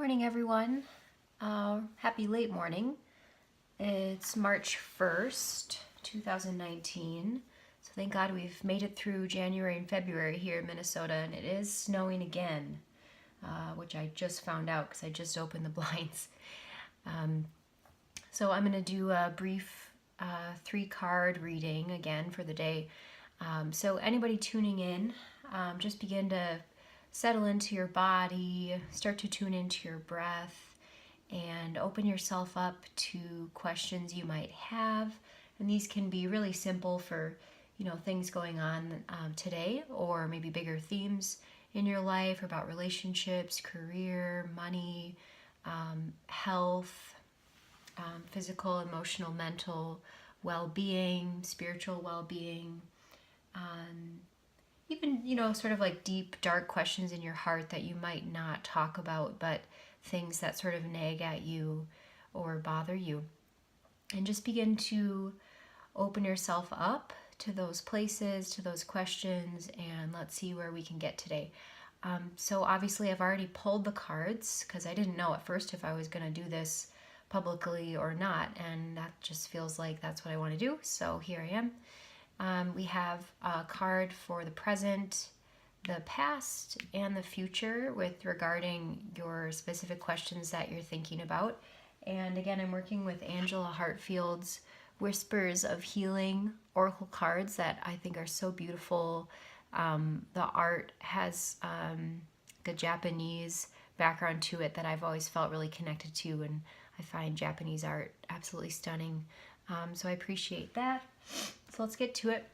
morning, everyone. Happy late morning. It's March 1st, 2019. So thank God we've made it through January and February here in Minnesota, and it is snowing again, which I just found out because I just opened the blinds. So I'm going to do a brief 3-card reading again for the day. So anybody tuning in, just begin to settle into your body, start to tune into your breath, and open yourself up to questions you might have. And these can be really simple for, things going on today, or maybe bigger themes in your life about relationships, career, money, health, physical, emotional, mental well-being, spiritual well-being, even, sort of like deep, dark questions in your heart that you might not talk about, but things that sort of nag at you or bother you. And just begin to open yourself up to those places, to those questions, and let's see where we can get today. So obviously I've already pulled the cards because I didn't know at first if I was going to do this publicly or not, and that just feels like that's what I want to do, so here I am. We have a card for the present, the past, and the future with regarding your specific questions that you're thinking about. And again, I'm working with Angela Hartfield's Whispers of Healing Oracle cards that I think are so beautiful. The art has the Japanese background to it that I've always felt really connected to, and I find Japanese art absolutely stunning. So I appreciate that. So let's get to it.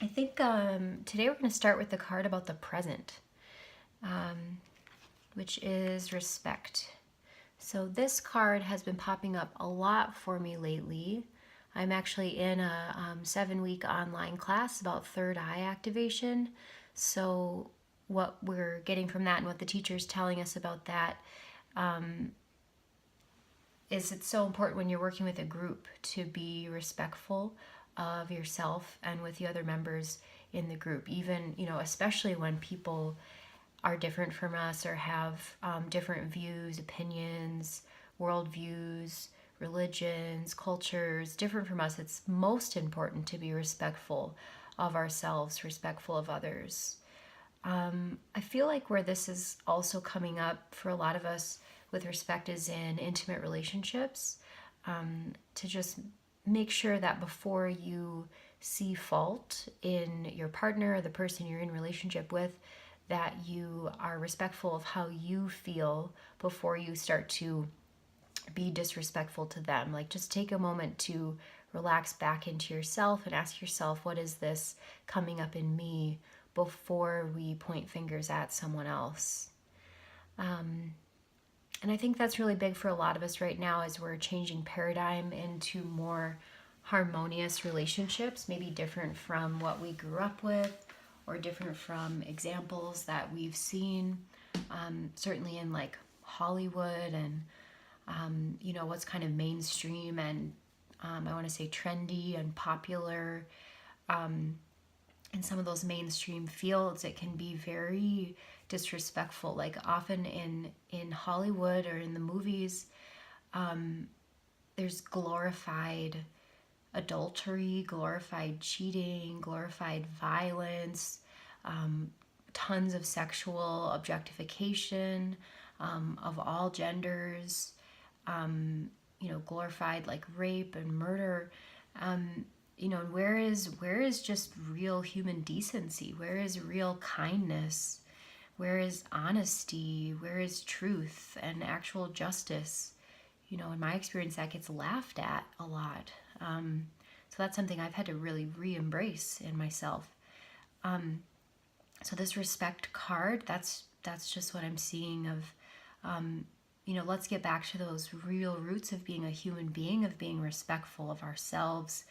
I think today we're going to start with the card about the present, which is respect. So this card has been popping up a lot for me lately. I'm actually in a 7-week online class about third eye activation. So what we're getting from that and what the teacher's telling us about that is it's so important when you're working with a group to be respectful of yourself and with the other members in the group, even, especially when people are different from us or have different views, opinions, worldviews, religions, cultures, different from us. It's most important to be respectful of ourselves, respectful of others. I feel like where this is also coming up for a lot of us with respect is in intimate relationships, to just make sure that before you see fault in your partner or the person you're in relationship with, that you are respectful of how you feel before you start to be disrespectful to them. Like, just take a moment to relax back into yourself and ask yourself, what is this coming up in me, before we point fingers at someone else. And I think that's really big for a lot of us right now as we're changing paradigm into more harmonious relationships, maybe different from what we grew up with or different from examples that we've seen, certainly in like Hollywood and, what's kind of mainstream and I want to say trendy and popular. In some of those mainstream fields, it can be very disrespectful. Like often in Hollywood or in the movies, there's glorified adultery, glorified cheating, glorified violence, tons of sexual objectification of all genders, glorified like rape and murder. Where is just real human decency? Where is real kindness? Where is honesty? Where is truth and actual justice? In my experience, that gets laughed at a lot. So that's something I've had to really re-embrace in myself. So this respect card, that's just what I'm seeing of, let's get back to those real roots of being a human being, of being respectful of ourselves,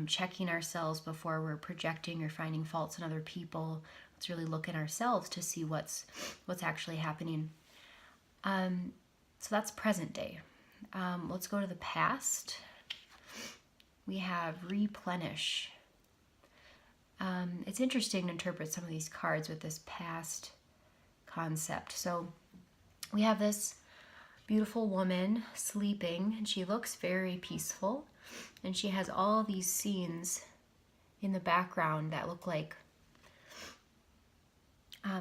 checking ourselves before we're projecting or finding faults in other people. Let's really look at ourselves to see what's actually happening. So that's present day. Let's go to the past. We have replenish. It's interesting to interpret some of these cards with this past concept. So we have this beautiful woman sleeping, and she looks very peaceful. And she has all these scenes in the background that look like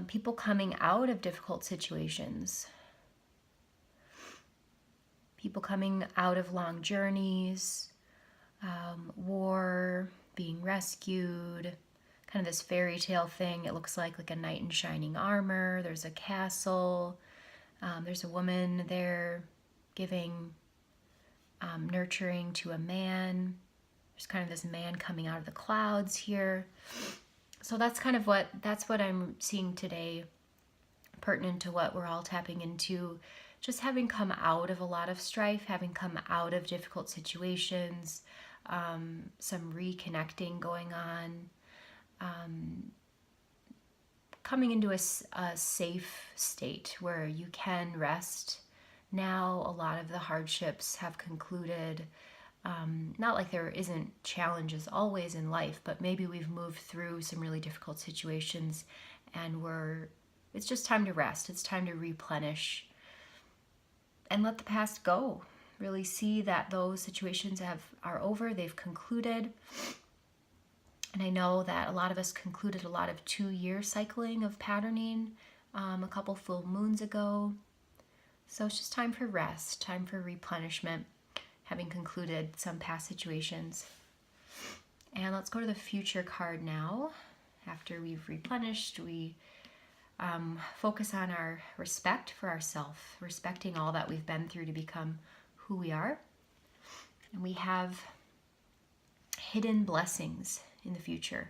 people coming out of difficult situations, people coming out of long journeys, war, being rescued, kind of this fairy tale thing. It looks like a knight in shining armor. There's a castle. There's a woman there giving nurturing to a man. There's kind of this man coming out of the clouds here. So that's what I'm seeing today, pertinent to what we're all tapping into, just having come out of a lot of strife, having come out of difficult situations, some reconnecting going on, coming into a safe state where you can rest. Now a lot of the hardships have concluded. Not like there isn't challenges always in life, but maybe we've moved through some really difficult situations and it's just time to rest. It's time to replenish and let the past go. Really see that those situations are over, they've concluded. And I know that a lot of us concluded a lot of 2-year cycling of patterning a couple full moons ago. So it's just time for rest, time for replenishment, having concluded some past situations. And let's go to the future card now. After we've replenished, we focus on our respect for ourselves, respecting all that we've been through to become who we are. And we have hidden blessings in the future.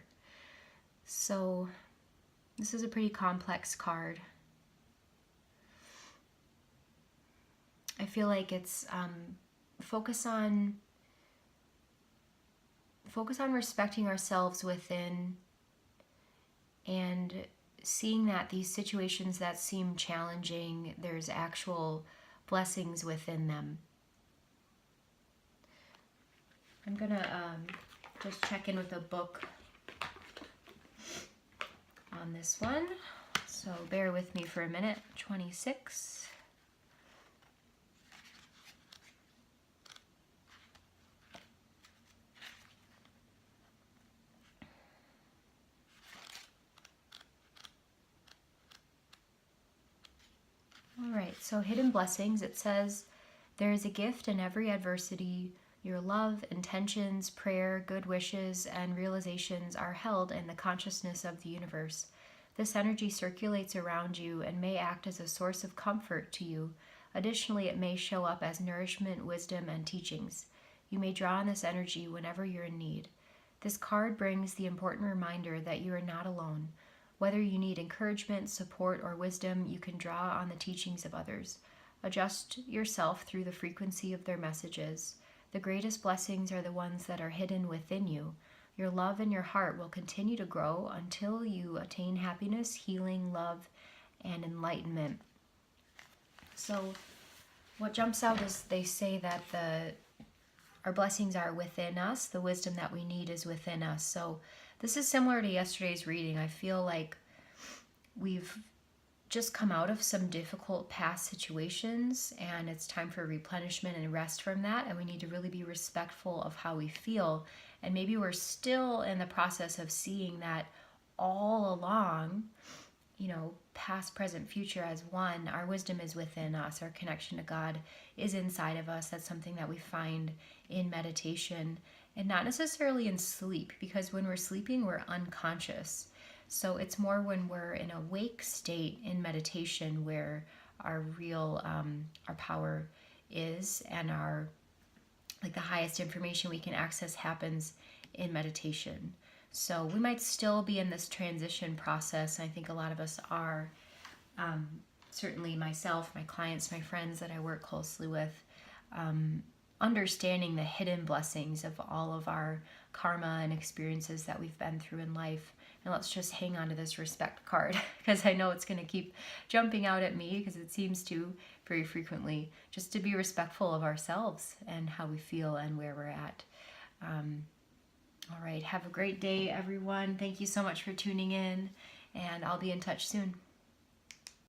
So this is a pretty complex card. I feel like it's focus on respecting ourselves within and seeing that these situations that seem challenging, there's actual blessings within them. I'm gonna just check in with a book on this one, so bear with me for a minute. 26. All right, so hidden blessings, it says, there is a gift in every adversity. Your love, intentions, prayer, good wishes, and realizations are held in the consciousness of the universe. This energy circulates around you and may act as a source of comfort to you. Additionally, it may show up as nourishment, wisdom, and teachings. You may draw on this energy whenever you're in need. This card brings the important reminder that you are not alone. Whether you need encouragement, support, or wisdom, you can draw on the teachings of others. Adjust yourself through the frequency of their messages. The greatest blessings are the ones that are hidden within you. Your love and your heart will continue to grow until you attain happiness, healing, love, and enlightenment. So what jumps out is they say that our blessings are within us. The wisdom that we need is within us. So this is similar to yesterday's reading. I feel like we've just come out of some difficult past situations and it's time for replenishment and rest from that, and we need to really be respectful of how we feel. And maybe we're still in the process of seeing that all along, past, present, future as one. Our wisdom is within us. Our connection to God is inside of us. That's something that we find in meditation and not necessarily in sleep, because when we're sleeping, we're unconscious. So it's more when we're in a awake state in meditation where our real, our power is, and the highest information we can access happens in meditation. So we might still be in this transition process. I think a lot of us are, certainly myself, my clients, my friends that I work closely with, understanding the hidden blessings of all of our karma and experiences that we've been through in life. And let's just hang on to this respect card, because I know it's going to keep jumping out at me, because it seems to very frequently, just to be respectful of ourselves and how we feel and where we're at. All right, have a great day, everyone. Thank you so much for tuning in, and I'll be in touch soon.